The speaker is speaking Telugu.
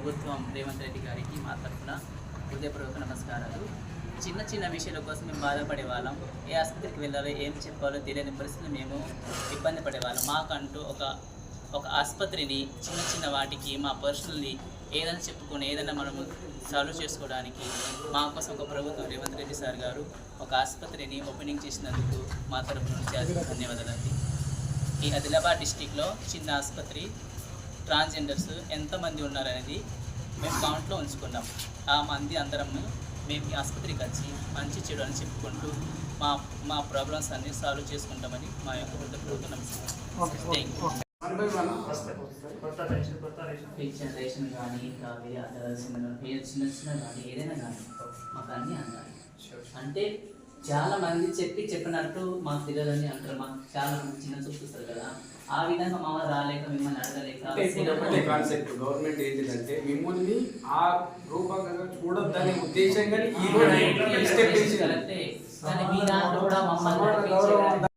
ప్రభుత్వం రేవంత్ రెడ్డి గారికి మా తరఫున హృదయపూర్వక నమస్కారాలు. చిన్న చిన్న విషయాల కోసం మేము బాధపడే వాళ్ళం. ఏ ఆసుపత్రికి వెళ్ళాలో ఏం చెప్పాలో తెలియని పరిస్థితులు మేము ఇబ్బంది పడేవాళ్ళం. మాకంటూ ఒక ఆసుపత్రిని చిన్న చిన్న వాటికి మా పర్సనల్లీ ఏదైనా చెప్పుకొని ఏదైనా మనము సాల్వ్ చేసుకోవడానికి మా కోసం ఒక ప్రభుత్వం రేవంత్ రెడ్డి సార్ గారు ఒక ఆసుపత్రిని ఓపెనింగ్ చేసినందుకు మా తరఫు నుంచి ధన్యవాదాలండి. ఈ ఆదిలాబాద్ డిస్టిక్లో చిన్న ఆసుపత్రి ట్రాన్స్జెండర్స్ ఎంతమంది ఉన్నారనేది మేము కౌంట్లో ఉంచుకున్నాం. ఆ మంది అందరం మేము ఈ ఆసుపత్రికి వచ్చి మంచి చెడు అని చెప్పుకుంటూ మా ప్రాబ్లమ్స్ అన్ని సాల్వ్ చేసుకుంటామని మా యొక్క హృదయపూర్వక రేషన్ కానీ ఇంకా చిన్న చిన్న కానీ ఏదైనా కానీ మాకు అన్నీ అందాలి. అంటే చాలా మంది చెప్పినట్టు మాకు తెలియదని అంటారు. మాకు చాలా మంది చిన్న చూపిస్తారు కదా, ఆ విధంగా మా రాలేక మిమ్మల్ని అడగలేక కాన్సెప్ట్ గవర్నమెంట్ ఏంటంటే మిమ్మల్ని ఆ రూపంగా చూడొద్దనే ఉద్దేశంగా కరెక్టే, కానీ మీ దాంట్లో కూడా మమ్మల్ని